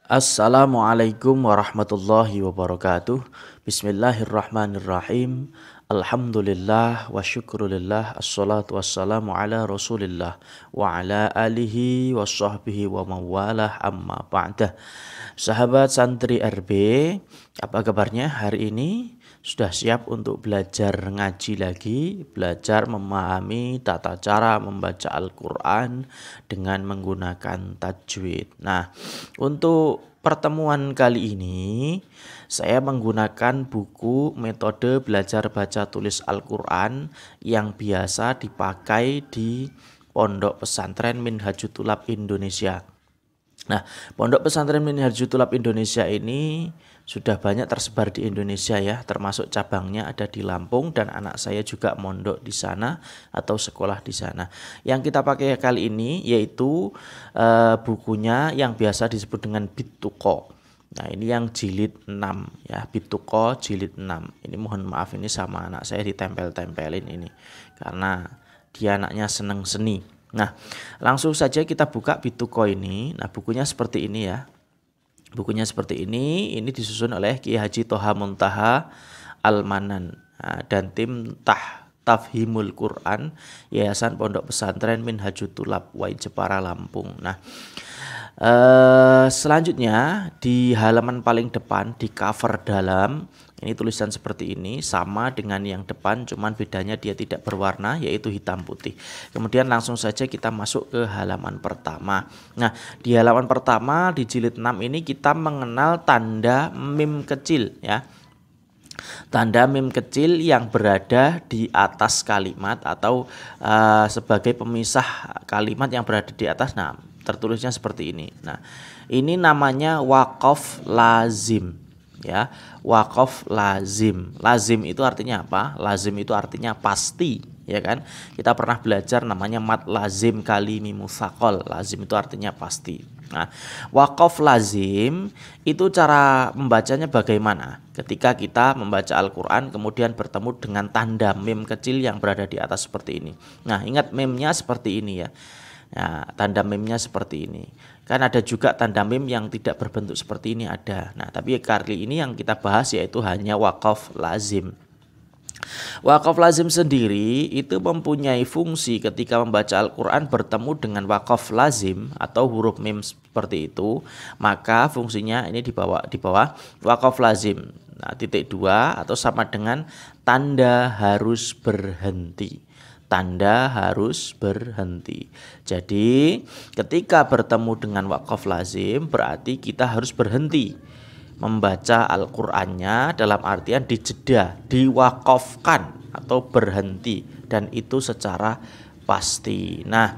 Assalamualaikum warahmatullahi wabarakatuh. Bismillahirrahmanirrahim. Alhamdulillah wa syukrulillah. Assalatu wassalamu ala rasulillah wa ala alihi wa sahbihi wa mawalah amma ba'dah. Sahabat santri RB, apa kabarnya hari ini? Sudah siap untuk belajar ngaji lagi, belajar memahami tata cara membaca Al-Quran dengan menggunakan tajwid. Nah, untuk pertemuan kali ini saya menggunakan buku metode belajar baca tulis Al-Quran yang biasa dipakai di Pondok Pesantren Minhajul Thulab Indonesia. Nah, Pondok Pesantren Minhajul Thulab Indonesia ini sudah banyak tersebar di Indonesia ya, termasuk cabangnya ada di Lampung dan anak saya juga mondok di sana atau sekolah di sana. Yang kita pakai kali ini yaitu bukunya yang biasa disebut dengan Bituko. Nah, ini yang jilid 6 ya, Bituko jilid 6. Ini mohon maaf ini sama anak saya ditempel-tempelin ini karena dia anaknya seneng seni. Nah, langsung saja kita buka Bituko ini. Nah, bukunya seperti ini ya. Bukunya seperti ini disusun oleh Kiai Haji Toha Muntaha Al-Manan dan tim Tafhimul Quran Yayasan Pondok Pesantren Minhajul Thulab Wai Jepara Lampung. Nah, selanjutnya di halaman paling depan di cover dalam ini tulisan seperti ini sama dengan yang depan, cuman bedanya dia tidak berwarna yaitu hitam putih. Kemudian langsung saja kita masuk ke halaman pertama. Nah, di halaman pertama di jilid 6 ini kita mengenal tanda mim kecil ya. Tanda mim kecil yang berada di atas kalimat atau sebagai pemisah kalimat yang berada di atas. Nah, tertulisnya seperti ini. Nah, ini namanya waqaf lazim ya. Waqaf lazim. Lazim itu artinya apa? Lazim itu artinya pasti, ya kan? Kita pernah belajar namanya mad lazim kalimi mutsaqal. Lazim itu artinya pasti. Nah, waqaf lazim itu cara membacanya bagaimana? Ketika kita membaca Al-Quran kemudian bertemu dengan tanda mim kecil yang berada di atas seperti ini. Nah, ingat mimnya seperti ini ya. Nah, tanda mimnya seperti ini. Kan ada juga tanda mim yang tidak berbentuk seperti ini ada. Nah, tapi kali ini yang kita bahas yaitu hanya waqaf lazim. Waqaf lazim sendiri itu mempunyai fungsi ketika membaca Al-Quran bertemu dengan waqaf lazim atau huruf mim seperti itu, maka fungsinya ini di bawah waqaf lazim. Nah, titik 2 atau sama dengan tanda harus berhenti. Tanda harus berhenti. Jadi ketika bertemu dengan waqaf lazim berarti kita harus berhenti membaca Al-Qur'annya, dalam artian dijeda, diwakafkan atau berhenti, dan itu secara pasti. Nah,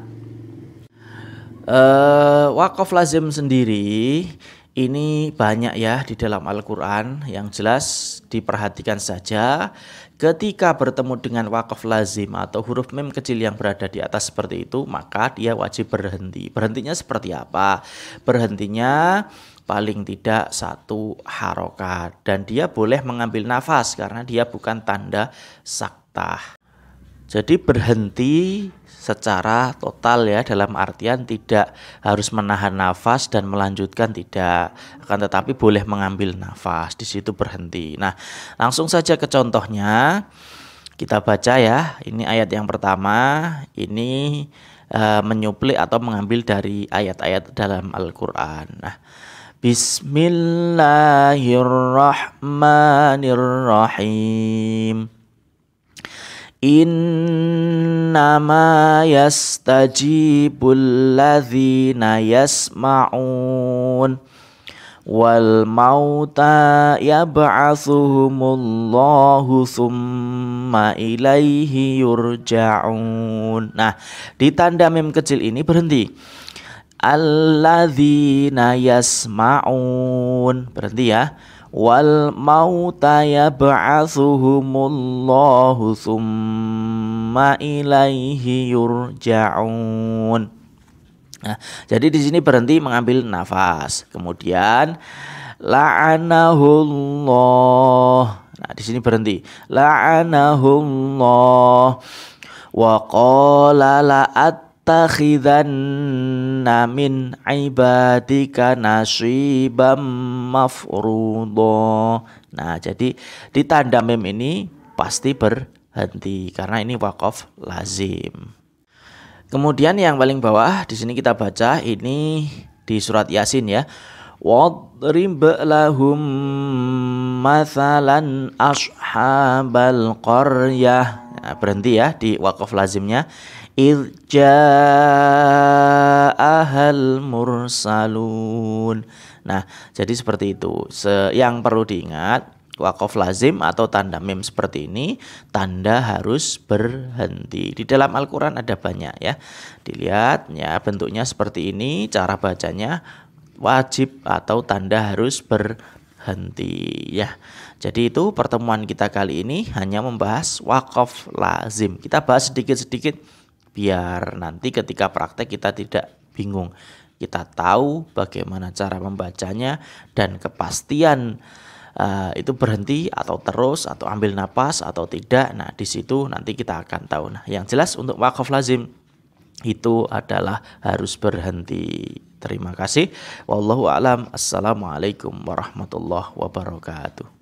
waqaf lazim sendiri ini banyak ya di dalam Al-Quran. Yang jelas diperhatikan saja ketika bertemu dengan waqaf lazim atau huruf mim kecil yang berada di atas seperti itu, maka dia wajib berhenti. Berhentinya seperti apa? Berhentinya paling tidak 1 harokat, dan dia boleh mengambil nafas karena dia bukan tanda saktah. Jadi berhenti secara total ya, dalam artian tidak harus menahan nafas dan melanjutkan, tidak, akan tetapi boleh mengambil nafas, di situ berhenti. Nah, langsung saja ke contohnya kita baca ya. Ini ayat yang pertama, ini menyuplik atau mengambil dari ayat-ayat dalam Al-Quran. Nah, Bismillahirrahmanirrahim. Innama yastajibul ladzina yasma'un wal mauta yab'atsuhumullahu tsumma ilaihi yurja'un. Nah, di tanda mim kecil ini berhenti. Alladzina yasma'un, berhenti ya. Wal mauta yab'atsuhumullahu tsumma ilaihi yurja'un. Nah, jadi di sini berhenti mengambil nafas. Kemudian la'anahullah. Nah, di sini berhenti. La'anahullah wa qala la'at yattakhidhanna min ibadika nasibam mafruḍa. Nah, jadi di tanda mim ini pasti berhenti karena ini waqaf lazim. Kemudian yang paling bawah di sini kita baca ini di surat Yasin ya. Wadrib lahum mathalan ashabal qaryah. Nah, berhenti ya di waqaf lazimnya. Idh ja'ahal mursalun. Nah, jadi seperti itu. Yang perlu diingat, waqaf lazim atau tanda mim seperti ini, tanda harus berhenti. Di dalam Al-Quran ada banyak ya. Dilihat ya, bentuknya seperti ini, cara bacanya wajib atau tanda harus berhenti ya. Jadi itu pertemuan kita kali ini hanya membahas waqaf lazim. Kita bahas sedikit-sedikit biar nanti ketika praktek kita tidak bingung. Kita tahu bagaimana cara membacanya dan kepastian itu berhenti atau terus atau ambil napas atau tidak. Nah, di situ nanti kita akan tahu. Nah, yang jelas untuk waqaf lazim itu adalah harus berhenti. Terima kasih. Wallahu a'lam. Assalamualaikum warahmatullahi wabarakatuh.